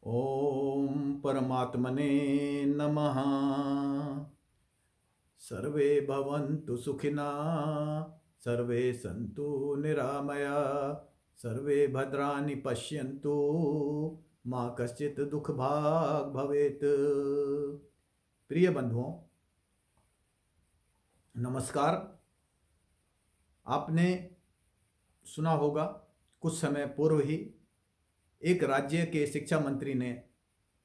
ॐ परमात्मने नमः। सर्वे भवन्तु सुखिनः, सर्वे सन्तु निरामयाः, सर्वे भद्राणि पश्यन्तु, मा कश्चित् दुःखभाग् भवेत्। प्रिय बंधुओं, नमस्कार। आपने सुना होगा कुछ समय पूर्व ही एक राज्य के शिक्षा मंत्री ने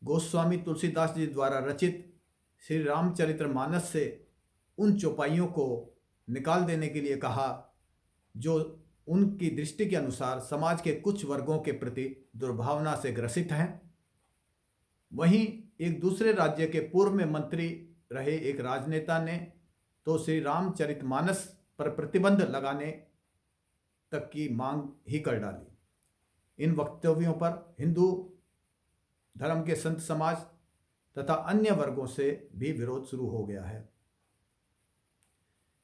गोस्वामी तुलसीदास जी द्वारा रचित श्री रामचरितमानस से उन चौपाइयों को निकाल देने के लिए कहा जो उनकी दृष्टि के अनुसार समाज के कुछ वर्गों के प्रति दुर्भावना से ग्रसित हैं। वहीं एक दूसरे राज्य के पूर्व में मंत्री रहे एक राजनेता ने तो श्री रामचरितमानस पर प्रतिबंध लगाने तक की मांग ही कर डाली। इन वक्तव्यों पर हिंदू धर्म के संत समाज तथा अन्य वर्गों से भी विरोध शुरू हो गया है।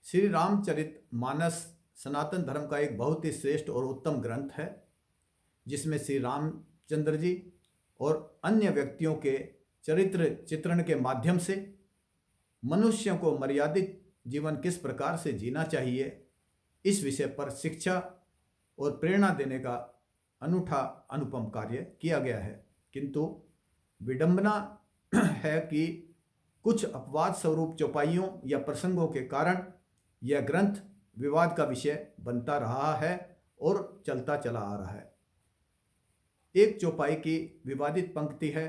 श्री रामचरितमानस सनातन धर्म का एक बहुत ही श्रेष्ठ और उत्तम ग्रंथ है, जिसमें श्री रामचंद्र जी और अन्य व्यक्तियों के चरित्र चित्रण के माध्यम से मनुष्यों को मर्यादित जीवन किस प्रकार से जीना चाहिए, इस विषय पर शिक्षा और प्रेरणा देने का अनूठा अनुपम कार्य किया गया है। किंतु विडंबना है कि कुछ अपवाद स्वरूप चौपाइयों या प्रसंगों के कारण यह ग्रंथ विवाद का विषय बनता रहा है और चलता चला आ रहा है। एक चौपाई की विवादित पंक्ति है,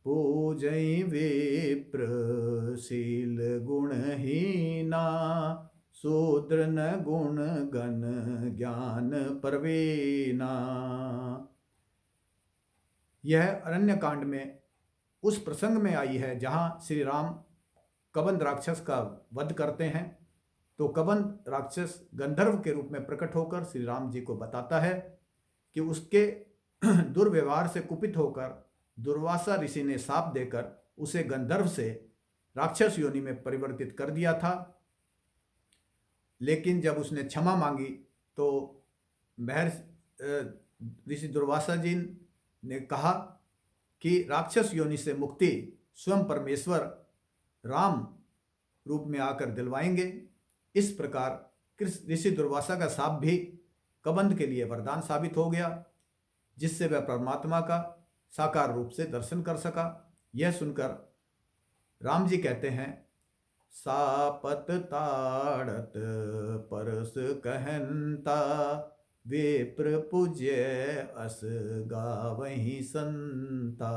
पूजई विप्र शील गुणहीना, शूद्र न गुण गण ज्ञान प्रवीणा। यह अरण्य कांड में उस प्रसंग में आई है जहां श्री राम कबंध राक्षस का वध करते हैं। तो कबंध राक्षस गंधर्व के रूप में प्रकट होकर श्री राम जी को बताता है कि उसके दुर्व्यवहार से कुपित होकर दुर्वासा ऋषि ने शाप देकर उसे गंधर्व से राक्षस योनि में परिवर्तित कर दिया था। लेकिन जब उसने क्षमा मांगी तो महर्षि ऋषि दुर्वासा जी ने कहा कि राक्षस योनि से मुक्ति स्वयं परमेश्वर राम रूप में आकर दिलवाएंगे। इस प्रकार ऋषि दुर्वासा का शाप भी कबंध के लिए वरदान साबित हो गया, जिससे वह परमात्मा का साकार रूप से दर्शन कर सका। यह सुनकर राम जी कहते हैं, सापत ताड़त परस कहनता, विप्र पूज्य अस गावहीं संता,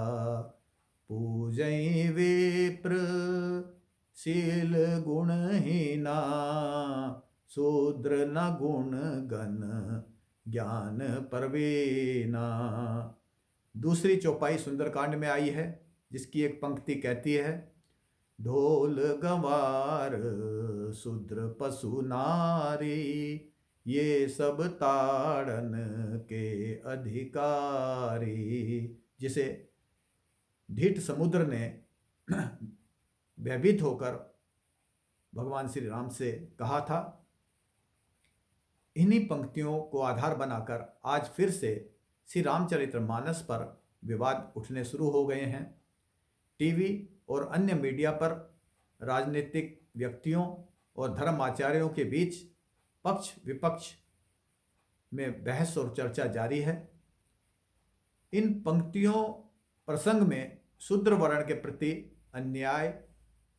पूजई विप्र शील गुणहीना, शूद्र न गुण गण ज्ञान प्रवीणा। दूसरी चौपाई सुंदरकांड में आई है, जिसकी एक पंक्ति कहती है, ढोल गंवार शूद्र पशु नारी, ये सब ताड़न के अधिकारी। जिसे ढीठ समुद्र ने भयभीत होकर भगवान श्री राम से कहा था। इन्हीं पंक्तियों को आधार बनाकर आज फिर से श्री रामचरितमानस पर विवाद उठने शुरू हो गए हैं। टीवी और अन्य मीडिया पर राजनीतिक व्यक्तियों और धर्म आचार्यों के बीच पक्ष विपक्ष में बहस और चर्चा जारी है। इन पंक्तियों प्रसंग में शूद्र वर्ण के प्रति अन्याय,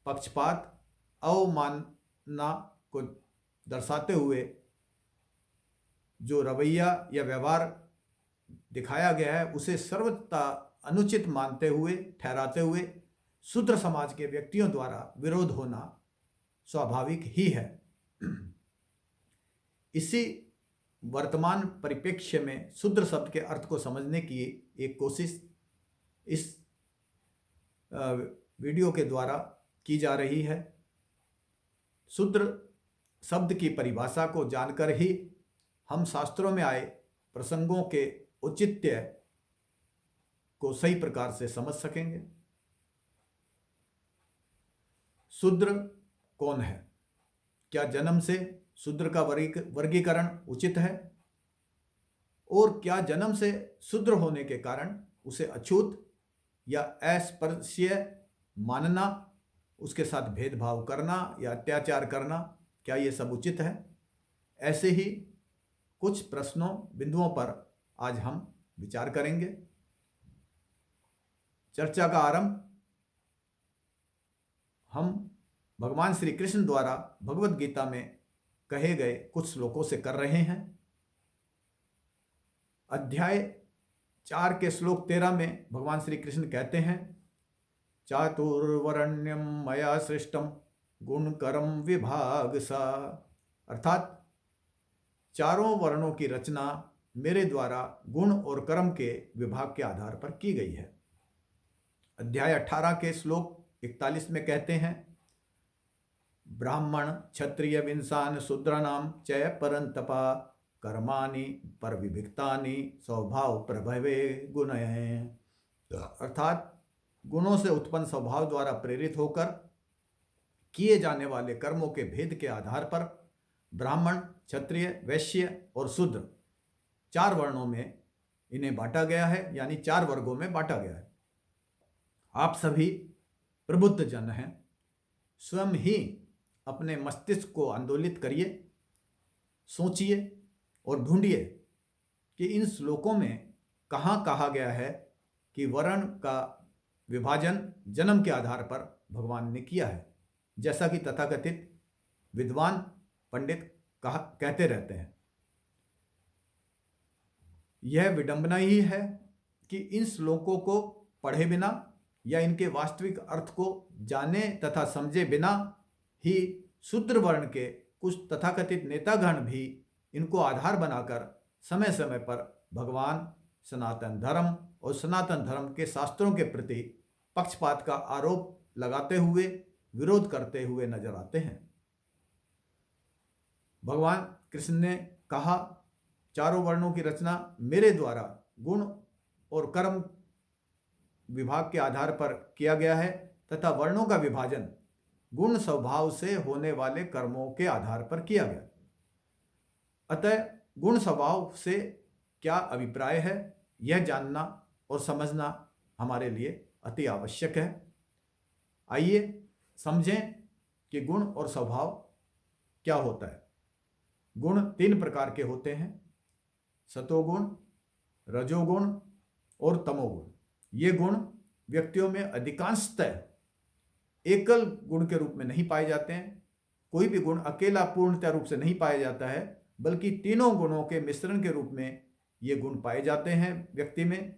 पक्षपात, अवमानना को दर्शाते हुए जो रवैया या व्यवहार दिखाया गया है, उसे सर्वथा अनुचित मानते हुए ठहराते हुए शूद्र समाज के व्यक्तियों द्वारा विरोध होना स्वाभाविक ही है। इसी वर्तमान परिप्रेक्ष्य में शूद्र शब्द के अर्थ को समझने की एक कोशिश इस वीडियो के द्वारा की जा रही है। शूद्र शब्द की परिभाषा को जानकर ही हम शास्त्रों में आए प्रसंगों के औचित्य को सही प्रकार से समझ सकेंगे। शूद्र कौन है? क्या जन्म से शूद्र का वर्गीकरण उचित है? और क्या जन्म से शूद्र होने के कारण उसे अछूत या अस्पृश्य मानना, उसके साथ भेदभाव करना या अत्याचार करना, क्या ये सब उचित है? ऐसे ही कुछ प्रश्नों बिंदुओं पर आज हम विचार करेंगे। चर्चा का आरंभ हम भगवान श्री कृष्ण द्वारा भगवत गीता में कहे गए कुछ श्लोकों से कर रहे हैं। अध्याय 4 के श्लोक 13 में भगवान श्री कृष्ण कहते हैं, चातुर्वर्ण्यम मया सृष्टम गुणकरम विभाग सा, अर्थात चारों वर्णों की रचना मेरे द्वारा गुण और कर्म के विभाग के आधार पर की गई है। अध्याय 18 के श्लोक 41 में कहते हैं, ब्राह्मण क्षत्रिय विंसान शूद्राणाम चय परंतपा कर्माणि पर विभिक्तानि स्वभाव प्रभवे गुणय, अर्थात गुणों से उत्पन्न स्वभाव द्वारा प्रेरित होकर किए जाने वाले कर्मों के भेद के आधार पर ब्राह्मण, क्षत्रिय, वैश्य और शूद्र 4 वर्णों में इन्हें बांटा गया है, यानी 4 वर्गों में बांटा गया है। आप सभी प्रबुद्ध जन हैं, स्वयं ही अपने मस्तिष्क को आंदोलित करिए, सोचिए और ढूंढिए कि इन श्लोकों में कहाँ कहा गया है कि वर्ण का विभाजन जन्म के आधार पर भगवान ने किया है, जैसा कि तथाकथित विद्वान पंडित कहते रहते हैं। यह विडंबना ही है कि इन श्लोकों को पढ़े बिना या इनके वास्तविक अर्थ को जाने तथा समझे बिना ही शूद्र वर्ण के कुछ तथाकथित नेतागण भी इनको आधार बनाकर समय समय पर भगवान, सनातन धर्म और सनातन धर्म के शास्त्रों के प्रति पक्षपात का आरोप लगाते हुए विरोध करते हुए नजर आते हैं। भगवान कृष्ण ने कहा, चारों वर्णों की रचना मेरे द्वारा गुण और कर्म विभाग के आधार पर किया गया है तथा वर्णों का विभाजन गुण स्वभाव से होने वाले कर्मों के आधार पर किया गया। अतः गुण स्वभाव से क्या अभिप्राय है, यह जानना और समझना हमारे लिए अति आवश्यक है। आइए समझें कि गुण और स्वभाव क्या होता है। गुण 3 प्रकार के होते हैं, सतोगुण, रजोगुण और तमोगुण। ये गुण व्यक्तियों में अधिकांशतः एकल गुण के रूप में नहीं पाए जाते हैं। कोई भी गुण अकेला पूर्णतः रूप से नहीं पाया जाता है, बल्कि तीनों गुणों के मिश्रण के रूप में ये गुण पाए जाते हैं व्यक्ति में।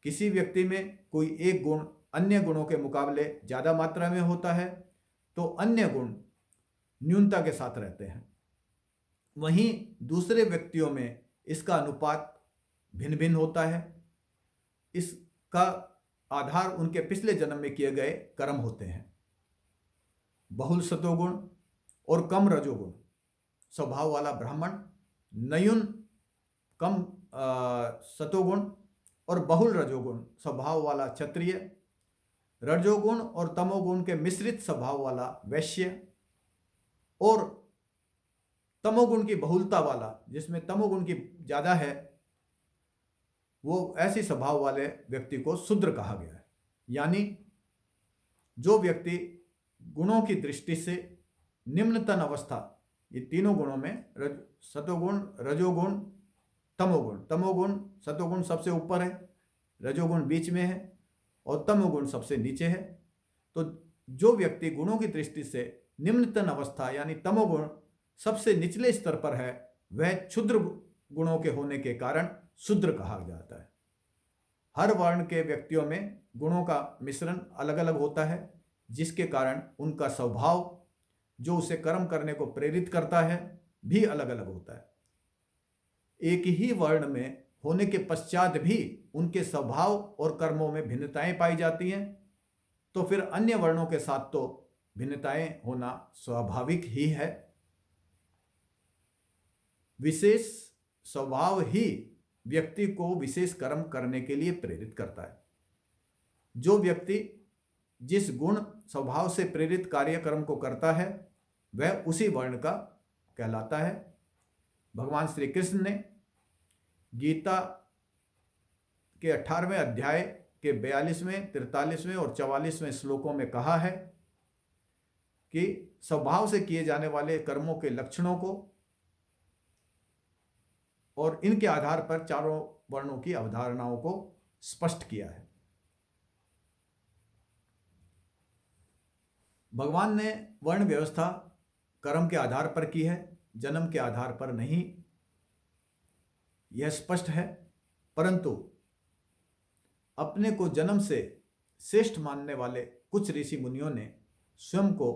किसी व्यक्ति में कोई एक गुण अन्य गुणों के मुकाबले ज़्यादा मात्रा में होता है तो अन्य गुण न्यूनता के साथ रहते हैं। वहीं दूसरे व्यक्तियों में इसका अनुपात भिन्न भिन्न होता है। इसका आधार उनके पिछले जन्म में किए गए कर्म होते हैं। बहुल सतोगुण और कम रजोगुण स्वभाव वाला ब्राह्मण, न्यून कम सतोगुण और बहुल रजोगुण स्वभाव वाला क्षत्रिय, रजोगुण और तमोगुण के मिश्रित स्वभाव वाला वैश्य और तमोगुण की बहुलता वाला, जिसमें तमोगुण की ज़्यादा है, वो ऐसी स्वभाव वाले व्यक्ति को शूद्र कहा गया है। यानी जो व्यक्ति गुणों की दृष्टि से निम्नतम अवस्था, ये तीनों गुणों में सतोगुण, रजोगुण, तमोगुण, तमोगुण सतोगुण सबसे ऊपर है, रजोगुण बीच में है और तमोगुण सबसे नीचे है। तो जो व्यक्ति गुणों की दृष्टि से निम्नतम अवस्था यानी तमोगुण सबसे निचले स्तर पर है, वह क्षुद्र गुणों के होने के कारण शूद्र कहा जाता है। हर वर्ण के व्यक्तियों में गुणों का मिश्रण अलग अलग होता है, जिसके कारण उनका स्वभाव जो उसे कर्म करने को प्रेरित करता है भी अलग अलग होता है। एक ही वर्ण में होने के पश्चात भी उनके स्वभाव और कर्मों में भिन्नताएं पाई जाती हैं, तो फिर अन्य वर्णों के साथ तो भिन्नताएं होना स्वाभाविक ही है। विशेष स्वभाव ही व्यक्ति को विशेष कर्म करने के लिए प्रेरित करता है। जो व्यक्ति जिस गुण स्वभाव से प्रेरित कार्यक्रम को करता है वह उसी वर्ण का कहलाता है। भगवान श्री कृष्ण ने गीता के 18वें अध्याय के 42वें, 43वें और 44वें श्लोकों में कहा है कि स्वभाव से किए जाने वाले कर्मों के लक्षणों को और इनके आधार पर चारों वर्णों की अवधारणाओं को स्पष्ट किया है। भगवान ने वर्ण व्यवस्था कर्म के आधार पर की है, जन्म के आधार पर नहीं, यह स्पष्ट है। परंतु अपने को जन्म से श्रेष्ठ मानने वाले कुछ ऋषि मुनियों ने स्वयं को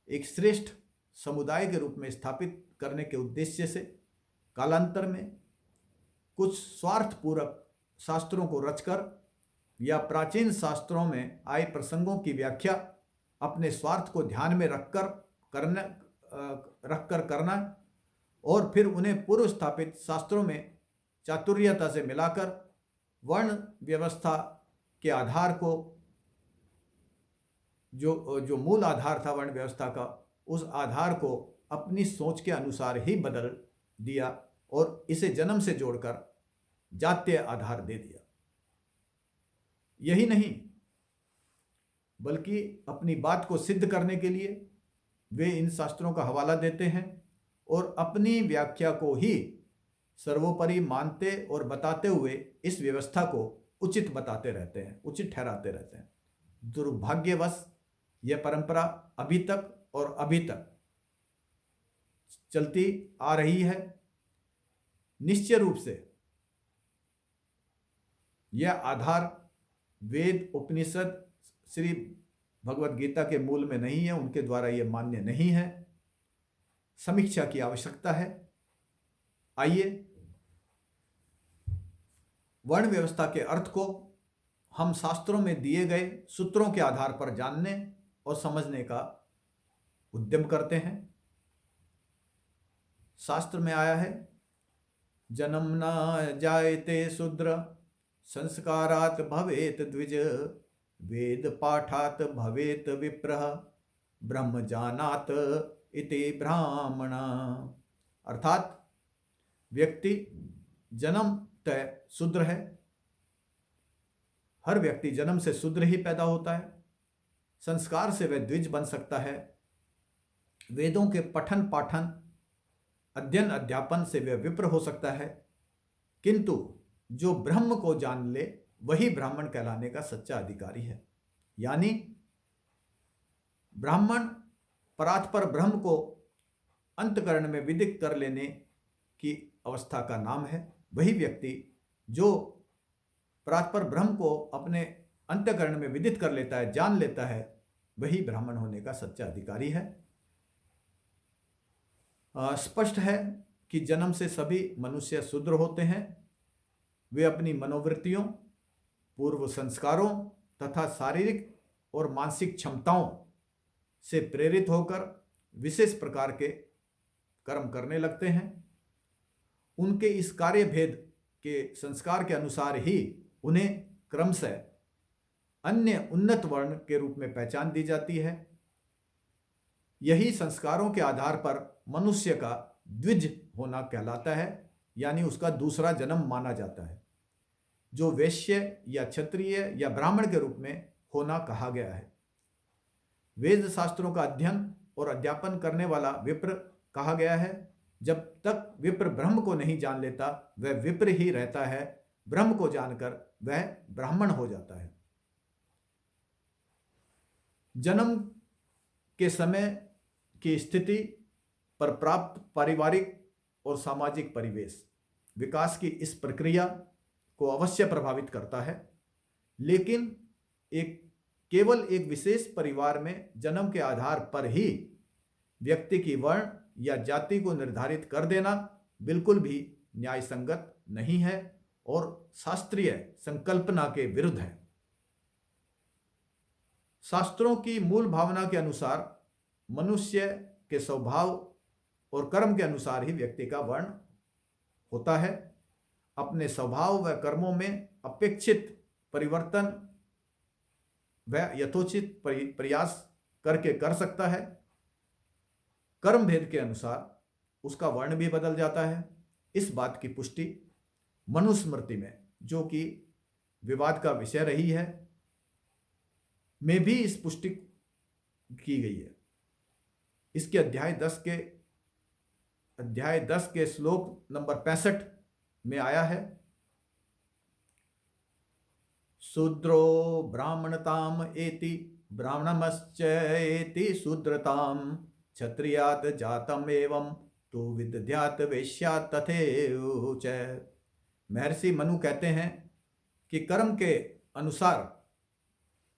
एक श्रेष्ठ समुदाय के रूप में स्थापित करने के उद्देश्य से कालांतर में कुछ स्वार्थपूर्वक शास्त्रों को रचकर या प्राचीन शास्त्रों में आए प्रसंगों की व्याख्या अपने स्वार्थ को ध्यान में रखकर करना और फिर उन्हें पूर्व स्थापित शास्त्रों में चातुर्यता से मिलाकर वर्ण व्यवस्था के आधार को जो मूल आधार था वर्ण व्यवस्था का, उस आधार को अपनी सोच के अनुसार ही बदल दिया और इसे जन्म से जोड़कर जातीय आधार दे दिया। यही नहीं बल्कि अपनी बात को सिद्ध करने के लिए वे इन शास्त्रों का हवाला देते हैं और अपनी व्याख्या को ही सर्वोपरि मानते और बताते हुए इस व्यवस्था को उचित बताते रहते हैं, उचित ठहराते रहते हैं। दुर्भाग्यवश यह परंपरा अभी तक चलती आ रही है। निश्चय रूप से यह आधार वेद, उपनिषद, श्री भगवत गीता के मूल में नहीं है, उनके द्वारा यह मान्य नहीं है। समीक्षा की आवश्यकता है। आइए वर्ण व्यवस्था के अर्थ को हम शास्त्रों में दिए गए सूत्रों के आधार पर जानने और समझने का उद्यम करते हैं। शास्त्र में आया है, जन्म न जायते शूद्र संस्कारात् भवेत द्विज, वेद पाठात् भवेत विप्रः, ब्रह्म जानात् इति ब्राह्मण। अर्थात व्यक्ति जन्मतः शूद्र है, हर व्यक्ति जन्म से शूद्र ही पैदा होता है। संस्कार से वह द्विज बन सकता है, वेदों के पठन पाठन अध्ययन अध्यापन से वह विप्र हो सकता है, किंतु जो ब्रह्म को जान ले वही ब्राह्मण कहलाने का सच्चा अधिकारी है। यानी ब्राह्मण परात्पर ब्रह्म को अंतकरण में विदित कर लेने की अवस्था का नाम है। वही व्यक्ति जो परात्पर ब्रह्म को अपने अंतकरण में विदित कर लेता है, जान लेता है, वही ब्राह्मण होने का सच्चा अधिकारी है। स्पष्ट है कि जन्म से सभी मनुष्य शूद्र होते हैं। वे अपनी मनोवृत्तियों, पूर्व संस्कारों तथा शारीरिक और मानसिक क्षमताओं से प्रेरित होकर विशेष प्रकार के कर्म करने लगते हैं। उनके इस कार्य भेद के संस्कार के अनुसार ही उन्हें क्रमशः अन्य उन्नत वर्ण के रूप में पहचान दी जाती है। यही संस्कारों के आधार पर मनुष्य का द्विज होना कहलाता है, यानी उसका दूसरा जन्म माना जाता है, जो वैश्य या क्षत्रिय या ब्राह्मण के रूप में होना कहा गया है। वेद शास्त्रों का अध्ययन और अध्यापन करने वाला विप्र कहा गया है। जब तक विप्र ब्रह्म को नहीं जान लेता वह विप्र ही रहता है, ब्रह्म को जानकर वह ब्राह्मण हो जाता है। जन्म के समय की स्थिति पर प्राप्त पारिवारिक और सामाजिक परिवेश विकास की इस प्रक्रिया को अवश्य प्रभावित करता है, लेकिन केवल एक विशेष परिवार में जन्म के आधार पर ही व्यक्ति की वर्ण या जाति को निर्धारित कर देना बिल्कुल भी न्याय संगत नहीं है और शास्त्रीय संकल्पना के विरुद्ध है। शास्त्रों की मूल भावना के अनुसार मनुष्य के स्वभाव और कर्म के अनुसार ही व्यक्ति का वर्ण होता है। अपने स्वभाव व कर्मों में अपेक्षित परिवर्तन वह यथोचित प्रयास करके कर सकता है। कर्म भेद के अनुसार उसका वर्ण भी बदल जाता है। इस बात की पुष्टि मनुस्मृति में, जो कि विवाद का विषय रही है, में भी इस पुष्टि की गई है। इसके अध्याय 10 के श्लोक नंबर 65 में आया है, शूद्रो ब्राह्मणताम एति ब्राह्मणमश्च एति शूद्रताम क्षत्रियात् जातम एवं तु विदध्यात् वैश्यात् तथैव च। महर्षि मनु कहते हैं कि कर्म के अनुसार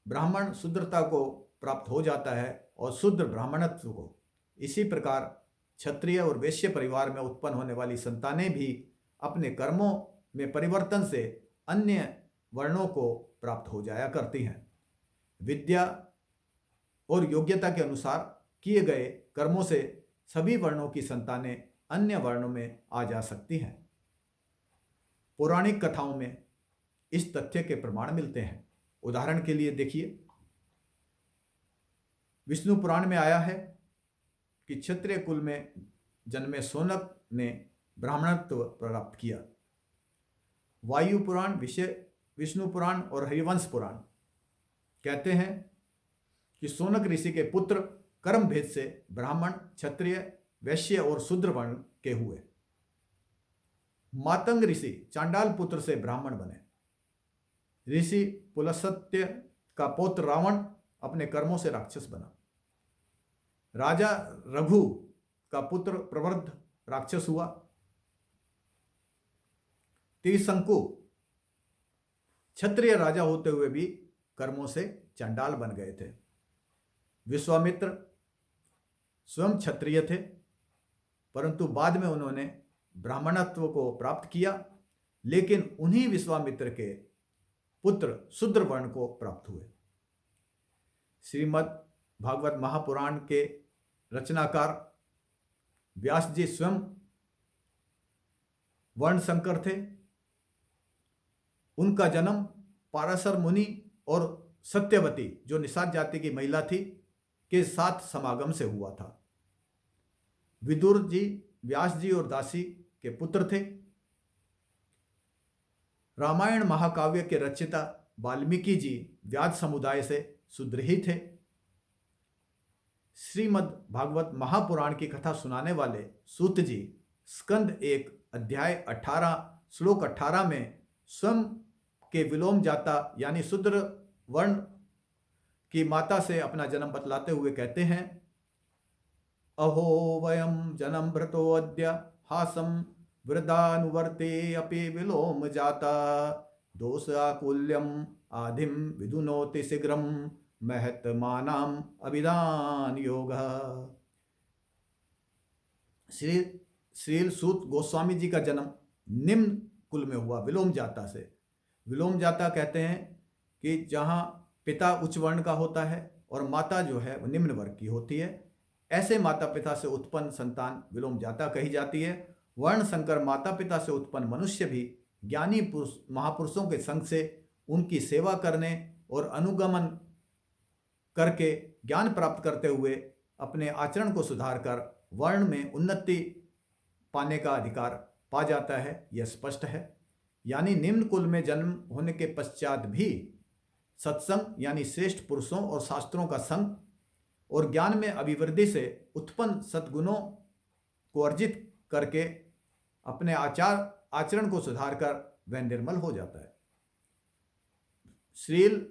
ब्राह्मण शूद्रता को प्राप्त हो जाता है और शूद्र ब्राह्मणत्व को। इसी प्रकार क्षत्रिय और वैश्य परिवार में उत्पन्न होने वाली संतानें भी अपने कर्मों में परिवर्तन से अन्य वर्णों को प्राप्त हो जाया करती हैं। विद्या और योग्यता के अनुसार किए गए कर्मों से सभी वर्णों की संतानें अन्य वर्णों में आ जा सकती हैं। पौराणिक कथाओं में इस तथ्य के प्रमाण मिलते हैं। उदाहरण के लिए देखिए, विष्णु पुराण में आया है कि क्षत्रिय कुल में जन्मे शौनक ने ब्राह्मणत्व प्राप्त किया। वायु पुराण, विष्णु पुराण और हरिवंश पुराण कहते हैं कि शौनक ऋषि के पुत्र कर्म भेद से ब्राह्मण, क्षत्रिय, वैश्य और शूद्र वर्ण के हुए। मातंग ऋषि चांडाल पुत्र से ब्राह्मण बने। ऋषि पुलस्त्य का पौत्र रावण अपने कर्मों से राक्षस बना। राजा रघु का पुत्र प्रवृद्ध राक्षस हुआ। त्रिशंकु क्षत्रिय राजा होते हुए भी कर्मों से चंडाल बन गए थे। विश्वामित्र स्वयं क्षत्रिय थे, परंतु बाद में उन्होंने ब्राह्मणत्व को प्राप्त किया, लेकिन उन्हीं विश्वामित्र के पुत्र शूद्र वर्ण को प्राप्त हुए। श्रीमद् भागवत महापुराण के रचनाकार व्यास जी स्वयं वर्ण संकर थे। उनका जन्म पाराशर मुनि और सत्यवती, जो निषाद जाति की महिला थी, के साथ समागम से हुआ था। विदुर जी व्यास जी और दासी के पुत्र थे। रामायण महाकाव्य के रचयिता वाल्मीकि जी व्यास समुदाय से शूद्र ही थे। श्रीमद् भागवत महापुराण की कथा सुनाने वाले सूत जी स्कंद 1 अध्याय 18 श्लोक 18 में स्वयं के विलोम जाता यानी शूद्र वर्ण की माता से अपना जन्म बतलाते हुए कहते हैं, अहो वयम जन्म भ्रतो अद्य हासम वृद्धानुवर्ते अपि विलोम जाता दोष आकुल्यम आधिम विदुनोति शीघ्रम महत्मानाम अभिधान योग। श्री सूत गोस्वामी जी का जन्म निम्न कुल में हुआ, विलोम जाता से। विलोम जाता कहते हैं कि जहाँ पिता उच्च वर्ण का होता है और माता जो है वो निम्न वर्ग की होती है, ऐसे माता पिता से उत्पन्न संतान विलोम जाता कही जाती है। वर्ण संकर माता पिता से उत्पन्न मनुष्य भी ज्ञानी पुरुष महापुरुषों के संग से उनकी सेवा करने और अनुगमन करके ज्ञान प्राप्त करते हुए अपने आचरण को सुधार कर वर्ण में उन्नति पाने का अधिकार पा जाता है, यह स्पष्ट है। यानी निम्न कुल में जन्म होने के पश्चात भी सत्संग यानी श्रेष्ठ पुरुषों और शास्त्रों का संग और ज्ञान में अभिवृद्धि से उत्पन्न सद्गुणों को अर्जित करके अपने आचरण को सुधार कर वह निर्मल हो जाता है। श्रील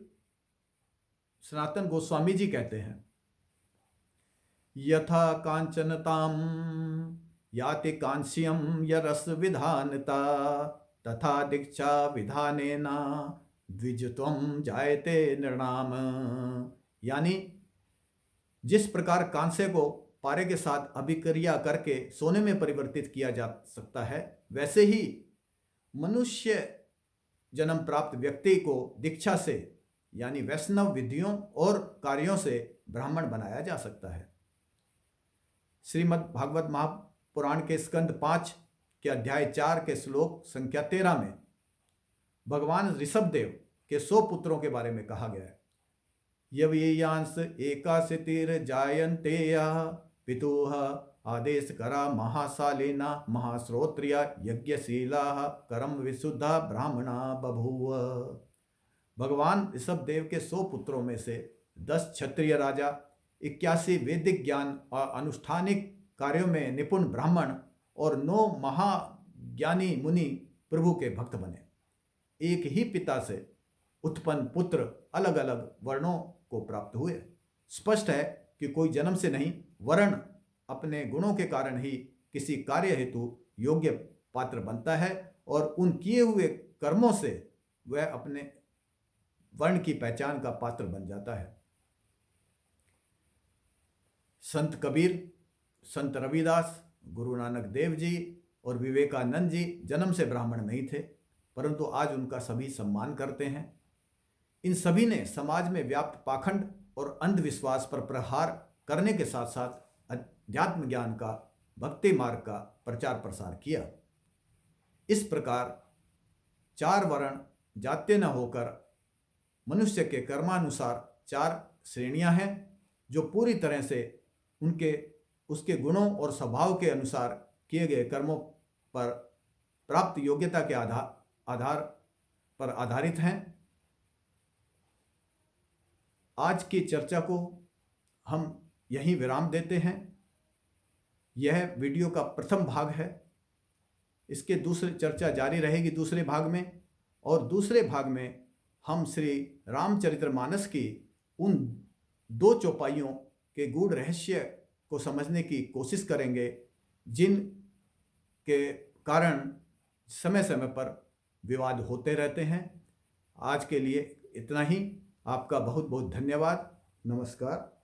सनातन गोस्वामी जी कहते हैं, यथा कांचनताम याति कांस्यम यरस विधानता तथा दीक्षा विधानेना द्विजत्वम जायते नृणाम। यानी जिस प्रकार कांस्य को पारे के साथ अभिक्रिया करके सोने में परिवर्तित किया जा सकता है, वैसे ही मनुष्य जन्म प्राप्त व्यक्ति को दीक्षा से यानी वैष्णव विधियों और कार्यों से ब्राह्मण बनाया जा सकता है। श्रीमद् भागवत महापुराण के स्कंद 5 के अध्याय 4 के श्लोक संख्या 13 में भगवान ऋषभदेव के 100 पुत्रों के बारे में कहा गया है। यवीयांश एकाशितिर जायन्तेया पितुः आदेश करा महाशालिना महाश्रोत्रिया यज्ञशीला करम विशुद्धा ब्राह्मणा बभूव। भगवान ऋषभदेव के 100 पुत्रों में से 10 क्षत्रिय राजा, 81 वैदिक ज्ञान और अनुष्ठानिक कार्यों में निपुण ब्राह्मण और 9 महाज्ञानी मुनि प्रभु के भक्त बने। एक ही पिता से उत्पन्न पुत्र अलग अलग वर्णों को प्राप्त हुए। स्पष्ट है कि कोई जन्म से नहीं, वर्ण अपने गुणों के कारण ही किसी कार्य हेतु योग्य पात्र बनता है और उन किए हुए कर्मों से वह अपने वर्ण की पहचान का पात्र बन जाता है। संत कबीर, संत रविदास, गुरु नानक देव जी और विवेकानंद जी जन्म से ब्राह्मण नहीं थे, परंतु आज उनका सभी सम्मान करते हैं। इन सभी ने समाज में व्याप्त पाखंड और अंधविश्वास पर प्रहार करने के साथ साथ अध्यात्म ज्ञान का, भक्ति मार्ग का प्रचार प्रसार किया। इस प्रकार 4 वर्ण जात्य न होकर मनुष्य के कर्मानुसार 4 श्रेणियां हैं, जो पूरी तरह से उसके गुणों और स्वभाव के अनुसार किए गए कर्मों पर प्राप्त योग्यता के आधार पर आधारित हैं। आज की चर्चा को हम यहीं विराम देते हैं। यह वीडियो का प्रथम भाग है। इसके दूसरी चर्चा जारी रहेगी दूसरे भाग में, और दूसरे भाग में हम श्री रामचरितमानस की उन 2 चौपाइयों के गूढ़ रहस्य को समझने की कोशिश करेंगे, जिन के कारण समय समय पर विवाद होते रहते हैं। आज के लिए इतना ही। आपका बहुत बहुत धन्यवाद। नमस्कार।